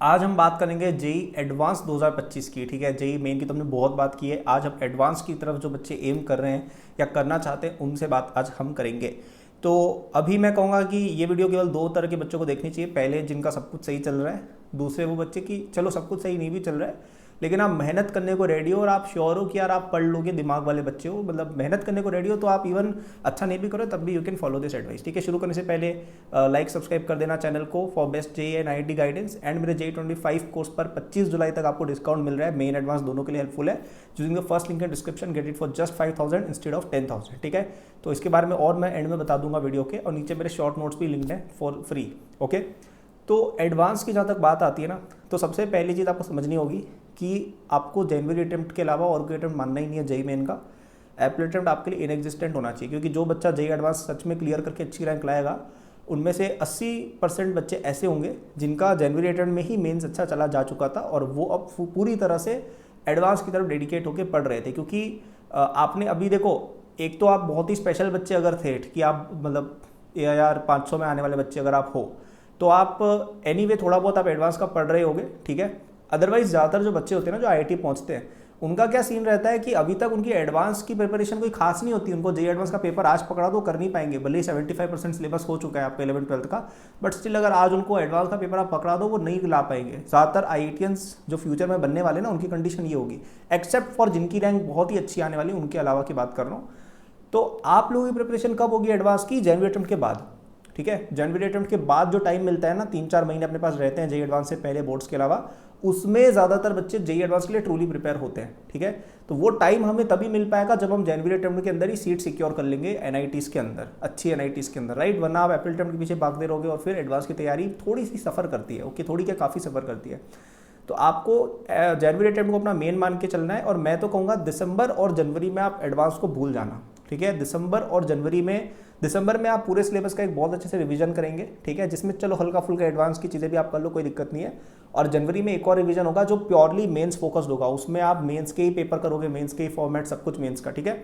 आज हम बात करेंगे जेई एडवांस 2025 की। ठीक है, जेई मेन की तो हमने बहुत बात की है। आज हम एडवांस की तरफ जो बच्चे एम कर रहे हैं या करना चाहते हैं उनसे बात आज हम करेंगे। तो अभी मैं कहूँगा कि ये वीडियो केवल दो तरह के बच्चों को देखनी चाहिए। पहले जिनका सब कुछ सही चल रहा है, दूसरे वो बच्चे की चलो सब कुछ सही नहीं भी चल रहा है लेकिन आप मेहनत करने को रेडी हो और आप श्योर हो कि यार आप पढ़ लोगे, दिमाग वाले बच्चे हो, मतलब मेहनत करने को रेडी हो, तो आप इवन अच्छा नहीं भी करो तब भी you can follow this advice. ठीक है, शुरू करने से पहले लाइक सब्सक्राइब कर देना चैनल को for best JEE and IIT guidance. And मेरे जेई 25 कोर्स पर 25 जुलाई तक आपको डिस्काउंट मिल रहा है। मेन एडवांस दोनों के लिए हेल्पफुल है। Using the first link in description, get it for just 5000 instead of 10,000। ठीक है, तो इसके बारे में और मैं एंड में बता दूंगा वीडियो के, और नीचे मेरे शॉर्ट नोट्स भी लिंक्ड है फॉर फ्री। ओके, तो एडवांस की जहाँ तक बात आती है ना, तो सबसे पहली चीज़ आपको समझनी होगी कि आपको जनवरी अटेम्प्ट के अलावा और कोई अटेम्प्ट मानना ही नहीं है जेई मेन का। एप्रिल अटेम्प्ट आपके लिए इनएग्जिस्टेंट होना चाहिए, क्योंकि जो बच्चा जेई एडवांस सच में क्लियर करके अच्छी रैंक लाएगा उनमें से 80% बच्चे ऐसे होंगे जिनका जनवरी अटेम्प्ट में ही मेंस अच्छा चला जा चुका था और वो अब पूरी तरह से एडवांस की तरफ डेडिकेट होकर पढ़ रहे थे। क्योंकि आपने अभी देखो, एक तो आप बहुत ही स्पेशल बच्चे अगर थे कि आप मतलब यार 500 में आने वाले बच्चे अगर आप हो तो आप एनीवे थोड़ा बहुत आप एडवांस का पढ़ रहे होगे। ठीक है, अदरवाइज ज़्यादातर जो बच्चे होते हैं ना जो आईआईटी पहुंचते हैं, उनका क्या सीन रहता है कि अभी तक उनकी एडवांस की प्रिपरेशन कोई खास नहीं होती। उनको जेई एडवांस का पेपर आज पकड़ा तो कर नहीं पाएंगे, भले ही 75% सिलेबस हो चुका है आपका 11th-12th का, बट स्टिल अगर आज उनको एडवांस का पेपर आप पकड़ा दो वो नहीं ला पाएंगे। ज़्यादातर आईआईटियंस जो फ्यूचर में बनने वाले ना उनकी कंडीशन ये होगी, एक्सेप्ट फॉर जिनकी रैंक बहुत ही अच्छी आने वाली, उनके अलावा की बात कर रहा हूँ। तो आप लोगों की प्रिपरेशन कब होगी एडवांस की? जनवरी अटेम्प्ट के बाद। ठीक है, जनवरी अटेम्प्ट के बाद जो टाइम मिलता है ना, 3-4 महीने अपने पास रहते हैं जेई एडवांस से पहले बोर्ड्स के अलावा, उसमें ज़्यादातर बच्चे जेई एडवांस के लिए ट्रूली प्रिपेयर होते हैं। ठीक है, तो वो टाइम हमें तभी मिल पाएगा जब हम जनवरी अटेम्प्ट के अंदर ही सीट सिक्योर कर लेंगे एनआईटीज के अंदर, अच्छी एनआईटीज के अंदर, राइट। वरना आप अप्रैल अटेम्प्ट के पीछे भागते रहोगे और फिर एडवांस की तैयारी थोड़ी सी सफ़र करती है। ओके, थोड़ी क्या काफ़ी सफ़र करती है। तो आपको जनवरी अटेम्प्ट को अपना मेन मान के चलना है, और मैं तो कहूँगा दिसंबर और जनवरी में आप एडवांस को भूल जाना। ठीक है, दिसंबर और जनवरी में, दिसंबर में आप पूरे सिलेबस का एक बहुत अच्छे से रिवीजन करेंगे। ठीक है, जिसमें चलो हल्का फुल्का एडवांस की चीज़ें भी आप कर लो, कोई दिक्कत नहीं है। और जनवरी में एक और रिवीजन होगा जो प्योरली मेंस फोकस्ड होगा, उसमें आप मेंस के ही पेपर करोगे, मेंस के ही फॉर्मेट, सब कुछ मेंस का। ठीक है,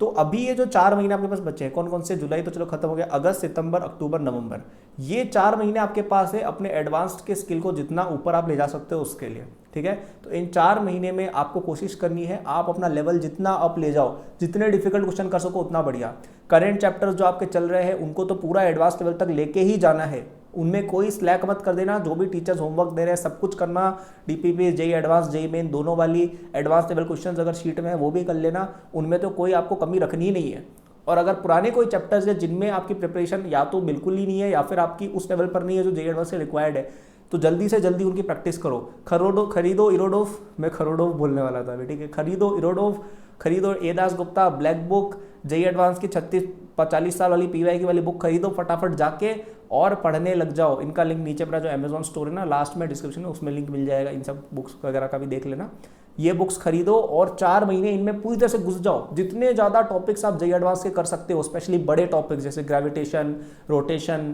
तो अभी ये जो 4 महीने आपके पास बचे हैं, कौन कौन से? जुलाई तो चलो खत्म हो गया, अगस्त, सितंबर, अक्टूबर, नवंबर, ये 4 महीने आपके पास है अपने एडवांस्ड के स्किल को जितना ऊपर आप ले जा सकते हो उसके लिए। ठीक है, तो इन 4 महीने में आपको कोशिश करनी है आप अपना लेवल जितना अप ले जाओ, जितने डिफिकल्ट क्वेश्चन कर सको उतना बढ़िया। करेंट चैप्टर्स जो आपके चल रहे हैं उनको तो पूरा एडवांस लेवल तक लेके ही जाना है, उनमें कोई स्लैक मत कर देना। जो भी टीचर्स होमवर्क दे रहे हैं सब कुछ करना, DPP, JEE advance, JEE main दोनों वाली एडवांस लेवल क्वेश्चंस अगर शीट में है वो भी कर लेना, उनमें तो कोई आपको कमी रखनी ही नहीं है। और अगर पुराने कोई चैप्टर्स है जिनमें आपकी प्रिपरेशन या तो बिल्कुल ही नहीं है या फिर आपकी उस लेवल पर नहीं है जो जेई एडवांस से रिक्वायर्ड है, तो जल्दी से जल्दी उनकी प्रैक्टिस करो। खरीदो इरोडोफ, मैं खरोडोफ बोलने वाला था, ठीक है, खरीदो इरोडोफ, खरीदो A Das Gupta black book, JEE advance की 36-40 साल वाली पीवाई की वाली बुक खरीदो, फटाफट जाके और पढ़ने लग जाओ। इनका लिंक नीचे मेरा जो अमेजॉन स्टोर है ना, लास्ट में डिस्क्रिप्शन में उसमें लिंक मिल जाएगा, इन सब बुक्स वगैरह का भी देख लेना। ये बुक्स खरीदो और 4 महीने इनमें पूरी तरह से घुस जाओ। जितने ज़्यादा टॉपिक्स आप जेई एडवांस के कर सकते हो, स्पेशली बड़े टॉपिक्स जैसे gravitation, rotation,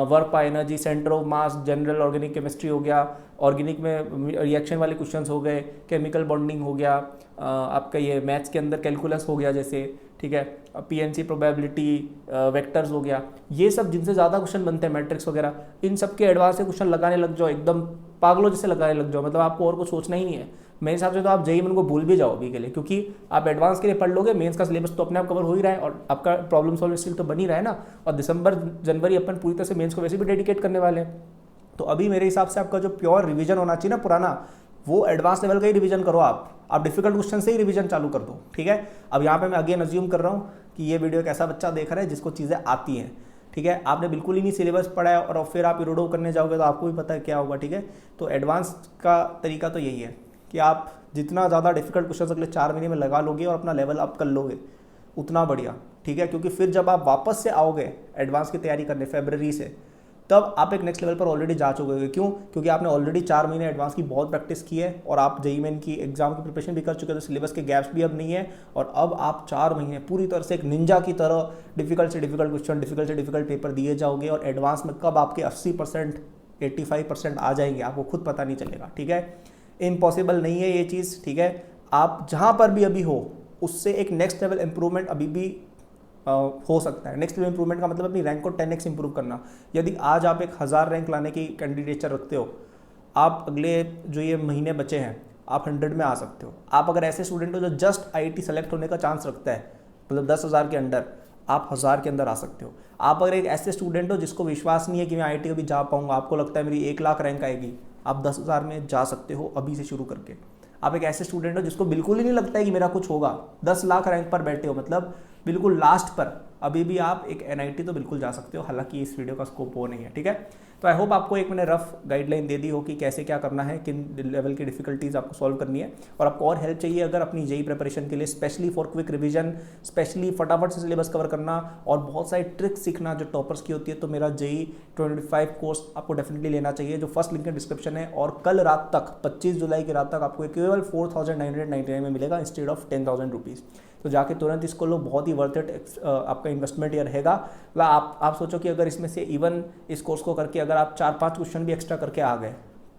work by energy, centre of mass, general organic chemistry हो गया, ऑर्गेनिक में रिएक्शन वाले क्वेश्चंस हो गए, केमिकल बॉन्डिंग हो गया, आपका ये मैथ्स के अंदर कैलकुलस हो गया जैसे, ठीक है, पीएनसी प्रोबेबिलिटी, वेक्टर्स हो गया, ये सब जिनसे ज़्यादा क्वेश्चन बनते हैं, मैट्रिक्स वगैरह, इन सब के एडवांस से क्वेश्चन लगाने लग जाओ, एकदम पागलों जैसे लगाने लग जाओ। मतलब आपको और कुछ सोचना ही नहीं है। मेरे हिसाब से तो आप जेई मेन को भूल भी जाओ अभी के लिए, क्योंकि आप एडवांस के लिए पढ़ लोगे, मेंस का सिलेबस तो अपने आप कवर हो ही रहा है और आपका प्रॉब्लम सॉल्व स्किल तो बन ही रहा है ना। और दिसंबर जनवरी अपन पूरी तरह से मेंस को वैसे भी डेडिकेट करने वाले हैं। तो अभी मेरे हिसाब से आपका जो प्योर रिवीजन होना चाहिए ना पुराना, वो एडवांस लेवल का ही रिवीजन करो। आप डिफिकल्ट क्वेश्चन से ही रिवीजन चालू कर दो। ठीक है, अब यहाँ पे मैं अगेन अज्यूम कर रहा हूँ कि ये वीडियो एक ऐसा बच्चा देख रहा है जिसको चीज़ें आती हैं। ठीक है, आपने बिल्कुल ही नहीं सिलेबस पढ़ा है और फिर आप इरोडो करने जाओगे तो आपको भी पता है क्या होगा। ठीक है, तो एडवांस का तरीका तो यही है कि आप जितना ज़्यादा डिफिकल्ट क्वेश्चन अगले 4 महीने में लगा लोगे और अपना लेवल अप कर लोगे उतना बढ़िया। ठीक है, क्योंकि फिर जब आप वापस से आओगे एडवांस की तैयारी करने फरवरी से, तब आप एक नेक्स्ट लेवल पर ऑलरेडी जा चुके होंगे। क्यों? क्योंकि आपने ऑलरेडी 4 महीने एडवांस की बहुत प्रैक्टिस की है और आप जेई मेन की एग्जाम की प्रिपरेशन भी कर चुके हैं, तो सिलेबस के गैप्स भी अब नहीं है। और अब आप 4 महीने पूरी तरह से एक निंजा की तरह डिफिकल्ट से डिफिकल्ट क्वेश्चन, डिफिकल्ट से डिफिकल्ट पेपर दिए जाओगे और एडवांस में कब आपके 80%, 85% आ जाएंगे आपको खुद पता नहीं चलेगा। ठीक है, इम्पॉसिबल नहीं है ये चीज़। ठीक है, आप जहाँ पर भी अभी हो उससे एक नेक्स्ट लेवल इंप्रूवमेंट अभी भी हो सकता है। नेक्स्ट लेवल इंप्रूवमेंट का मतलब अपनी रैंक को 10x इंप्रूव करना। यदि आज आप एक 1000 रैंक लाने की कैंडिडेचर रखते हो आप अगले जो ये महीने बचे हैं आप 100 में आ सकते हो। आप अगर ऐसे स्टूडेंट हो जो जस्ट आईआईटी सेलेक्ट होने का चांस रखता है, मतलब 10,000 के अंडर, आप 1000 के अंदर आ सकते हो। आप अगर एक ऐसे स्टूडेंट हो जिसको विश्वास नहीं है कि मैं आईआईटी कभी जा पाऊंगा, आपको लगता है मेरी 1 लाख रैंक आएगी, आप 10,000 में जा सकते हो अभी से शुरू करके। आप एक ऐसे स्टूडेंट हो जिसको बिल्कुल ही नहीं लगता है कि मेरा कुछ होगा, 10 लाख रैंक पर बैठे हो, मतलब बिल्कुल लास्ट पर, अभी भी आप एक एनआईटी तो बिल्कुल जा सकते हो। हालांकि इस वीडियो का स्कोप वो नहीं है, ठीक है। तो आई होप आपको एक मैंने रफ गाइडलाइन दे दी हो कि कैसे क्या करना है, किन लेवल की डिफिकल्टीज आपको सॉल्व करनी है। और आपको और हेल्प चाहिए अगर अपनी जेई प्रिपरेशन के लिए, specially for quick revision, specially फटाफट से सिलेबस कवर करना और बहुत सारी ट्रिक्स सीखना जो टॉपर्स की होती है, तो मेरा जेई 2025 कोर्स आपको डेफिनेटली लेना चाहिए, जो फर्स्ट लिंक डिस्क्रिप्शन है। और कल रात तक, 25 जुलाई की रात तक आपको केवल 4,999 में मिलेगा इंस्टेड ऑफ 10,000 रुपीज़। तो जाके तुरंत इसको लो, बहुत ही वर्थ इट आपका इन्वेस्टमेंट ये रहेगा। मतलब आप सोचो कि अगर इसमें से इवन इस कोर्स को करके अगर आप 4-5 क्वेश्चन भी एक्स्ट्रा करके आ गए,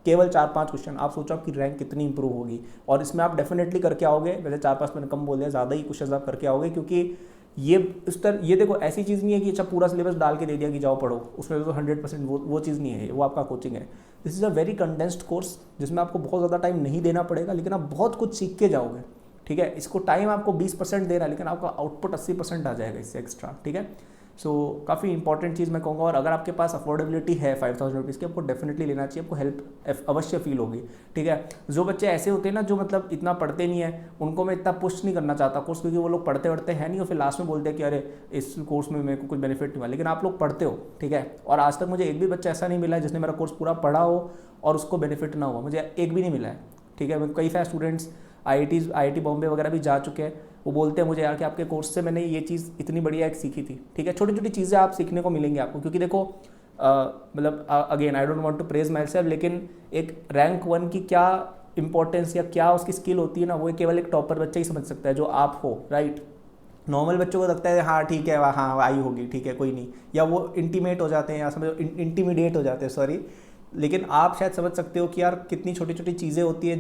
केवल 4-5 क्वेश्चन, आप सोचो आपकी रैंक कितनी इंप्रूव होगी। और इसमें आप डेफिनेटली करके आओगे, वैसे 4-5 मैंने कम बोल दिया, ज़्यादा ही क्वेश्चन आप करके आओगे, क्योंकि ये देखो ऐसी चीज़ नहीं है कि अच्छा पूरा सिलेबस डाल के दे दिया कि जाओ पढ़ो, उसमें तो 100% वो चीज़ नहीं है, वो आपका कोचिंग है। This is a very condensed course जिसमें आपको बहुत ज़्यादा टाइम नहीं देना पड़ेगा, लेकिन आप बहुत कुछ सीख के जाओगे, ठीक है। इसको टाइम आपको 20% दे रहा है, लेकिन आपका आउटपुट 80% आ जाएगा इससे एक्स्ट्रा, ठीक है। सो काफ़ी इंपॉर्टेंट चीज़ मैं कहूँगा। और अगर आपके पास अफोर्डेबिलिटी है 5,000 रुपीज़ की, आपको डेफिनेटली लेना चाहिए, आपको हेल्प अवश्य फील होगी, ठीक है। जो बच्चे ऐसे होते हैं ना जो मतलब इतना पढ़ते नहीं है, उनको मैं इतना पुश नहीं करना चाहता कोर्स, क्योंकि वो लोग पढ़ते हैं नहीं, और फिर लास्ट में बोलते हैं कि अरे इस कोर्स में मेरे को कुछ बेनिफिट नहीं हुआ। लेकिन आप लोग पढ़ते हो, ठीक है। और आज तक मुझे एक भी बच्चा ऐसा नहीं मिला है जिसने मेरा कोर्स पूरा पढ़ा हो और उसको बेनिफिट ना हुआ, मुझे एक भी नहीं मिला है, ठीक है। कई सारे स्टूडेंट्स आईआईटी बॉम्बे वगैरह भी जा चुके हैं, वो बोलते हैं मुझे यार कि आपके कोर्स से मैंने ये चीज़ इतनी बढ़िया एक सीखी थी, ठीक है। छोटी छोटी चीज़ें आप सीखने को मिलेंगी आपको, क्योंकि देखो मतलब again I don't want to praise myself, लेकिन एक रैंक 1 की क्या इंपॉर्टेंस या क्या उसकी स्किल होती है ना, वो केवल एक टॉपर बच्चा ही समझ सकता है जो आप हो, राइट। नॉर्मल बच्चों को लगता है हाँ ठीक है, हाँ आई होगी, ठीक है कोई नहीं, या वो इंटीमेट हो जाते हैं या समझो इंटीमिडेट हो जाते हैं, सॉरी। लेकिन आप शायद समझ सकते हो कि यार कितनी छोटी छोटी चीज़ें होती है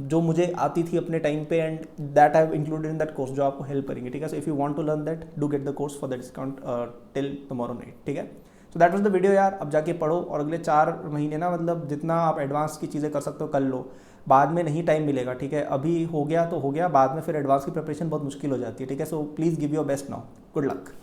जो मुझे आती थी अपने टाइम पे, and that I have included in that course, जो आपको हेल्प करेंगे, ठीक है। So if you want to learn that, do get the course for the discount till tomorrow night, ठीक है। So that was the video यार। अब जाके पढ़ो और अगले 4 महीने ना, मतलब जितना आप एडवांस की चीज़ें कर सकते हो कर लो, बाद में नहीं टाइम मिलेगा, ठीक है। अभी हो गया तो हो गया, बाद में फिर एडवांस की प्रिपरेशन बहुत मुश्किल हो जाती है, ठीक है। So please give your best now, good luck.